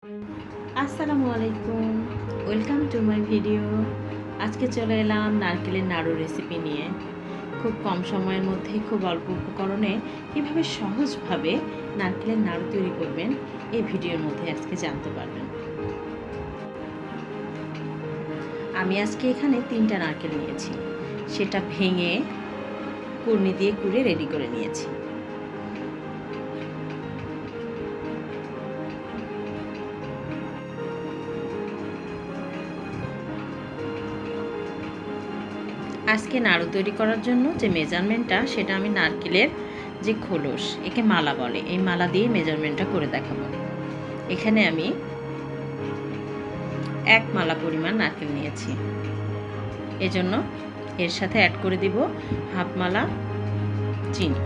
আসসালামু আলাইকুম, welcome to my video. আজকে চলে এলাম নারকেলের নাড়ু রেসিপি নিয়ে। খুব কম সময়ের মধ্যে খুব অল্প উপকরণে কীভাবে সহজভাবে নারকেলের নাড়ু তৈরি করবেন এই ভিডিওর মধ্যে আজকে জানতে পারবেন। আমি আজকে এখানে 3টা নারকেল নিয়েছি, সেটা ভেঙে কুড়নি দিয়ে কুড়ে রেডি করে নিয়েছি। আজকে নাড়ু তৈরি করার জন্য যে মেজারমেন্টটা, সেটা আমি নারকেলের যে খোলস, একে মালা বলে, এই মালা দিয়ে মেজারমেন্টটা করে দেখাবো। এখানে আমি 1 মালা পরিমাণ নারকেল নিয়েছি, এজন্য এর সাথে অ্যাড করে দিব হাফ মালা চিনি।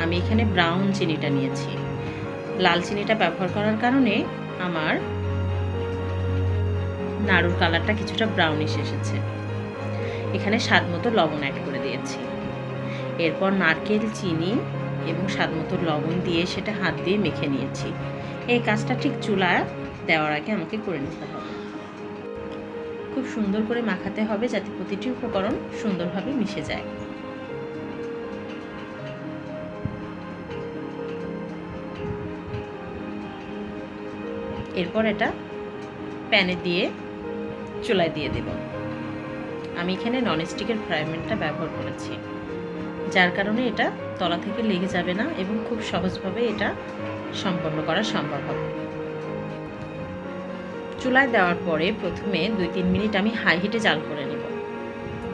আমি এখানে ব্রাউন চিনিটা নিয়েছি। লাল চিনিটা ব্যবহার করার কারণে আমার নাড়ুর কালারটা কিছুটা ব্রাউনিশ এসেছে। এখানে স্বাদ মতো লবণ অ্যাড করে দিয়েছি। এরপর নারকেল, চিনি এবং স্বাদ মতো লবণ দিয়ে সেটা হাত দিয়ে মেখে নিয়েছি। এই কাজটা ঠিক চুলা দেওয়ার আগে আমাকে করে নিতে হবে। খুব সুন্দর করে মাখাতে হবে যাতে প্রতিটি উপকরণ সুন্দরভাবে মিশে যায়। এরপর এটা প্যানে দিয়ে চুলায় দিয়ে দেব। আমি এখানে ননস্টিকের ফ্রাই প্যানটা ব্যবহার করেছি, যার কারণে এটা তলা থেকে লেগে যাবে না এবং খুব সহজভাবে এটা সম্পন্ন করা সম্ভব হবে। চুলায় দেওয়ার পরে প্রথমে 2-3 মিনিট আমি হাই হিটে জাল করে নেব।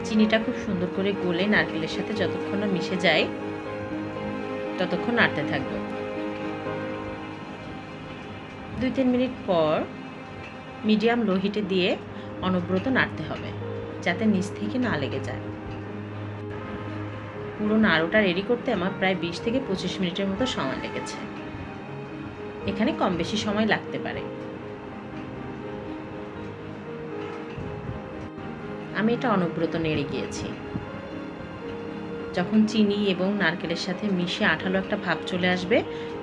চিনিটা খুব সুন্দর করে গলে নারকেলের সাথে যতক্ষণ না মিশে যায় ততক্ষণ নাড়তে থাকব। 2-3 মিনিট পর মিডিয়াম লো হিটে দিয়ে অনবরত নাড়তে হবে যাতে নিচ থেকে না লেগে যায়। পুরো নাড়ুটা রেডি করতে আমার প্রায় 20 থেকে 25 মিনিটের মতো সময় লেগেছে। এখানে কম বেশি সময় লাগতে পারে। আমি এটা অনবরত নেড়ে গিয়েছি। যখন চিনি এবং নারকেলের সাথে মিশে আঠালো একটা ভাব চলে আসবে,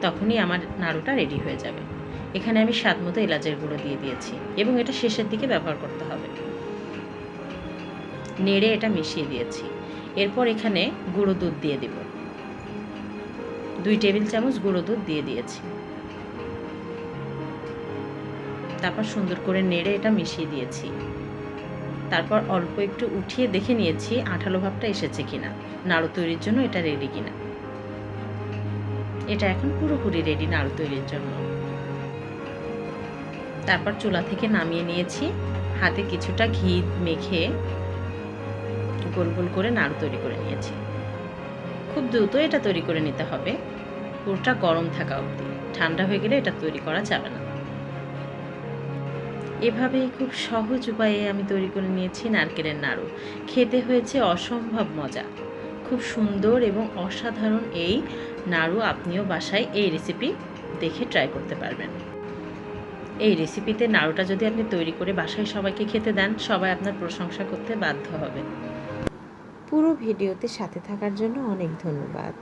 তখনই আমার নাড়ুটা রেডি হয়ে যাবে। এখানে আমি স্বাদ মতো এলাচের গুঁড়ো দিয়ে দিয়েছি এবং এটা শেষের দিকে ব্যবহার করতে হবে। নেড়ে এটা মিশিয়ে দিয়েছি। এরপর এখানে গুঁড়ো দুধ দিয়ে দেব। 2 টেবিল চামচ গুঁড়ো দুধ দিয়ে দিয়েছি। তারপর সুন্দর করে নেড়ে এটা মিশিয়ে দিয়েছি। তারপর অল্প একটু উঠিয়ে দেখে নিয়েছি আঠালো ভাবটা এসেছে কিনা, নাড়ু তৈরির জন্য এটা রেডি কিনা। এটা এখন পুরোপুরি রেডি নাড়ু তৈরির জন্য। তারপর চুলা থেকে নামিয়ে নিয়েছি। হাতে কিছুটা ঘি মেখে গোল গোল করে নাড়ু তৈরি করে নিয়েছি। খুব দ্রুত এটা তৈরি করে নিতে হবে, পুরোটা গরম থাকা অবধি। ঠান্ডা হয়ে গেলে এটা তৈরি করা যাবে না। এভাবেই খুব সহজ উপায়ে আমি তৈরি করে নিয়েছি নারকেলের নাড়ু। খেতে হয়েছে অসম্ভব মজা। খুব সুন্দর এবং অসাধারণ এই নাড়ু আপনিও বাসায় এই রেসিপি দেখে ট্রাই করতে পারবেন। এই রেসিপিতে নাড়ুটা যদি আপনি তৈরি করে বাসায় সবাইকে খেতে দেন, সবাই আপনার প্রশংসা করতে বাধ্য হবে। পুরো ভিডিওতে সাথে থাকার জন্য অনেক ধন্যবাদ।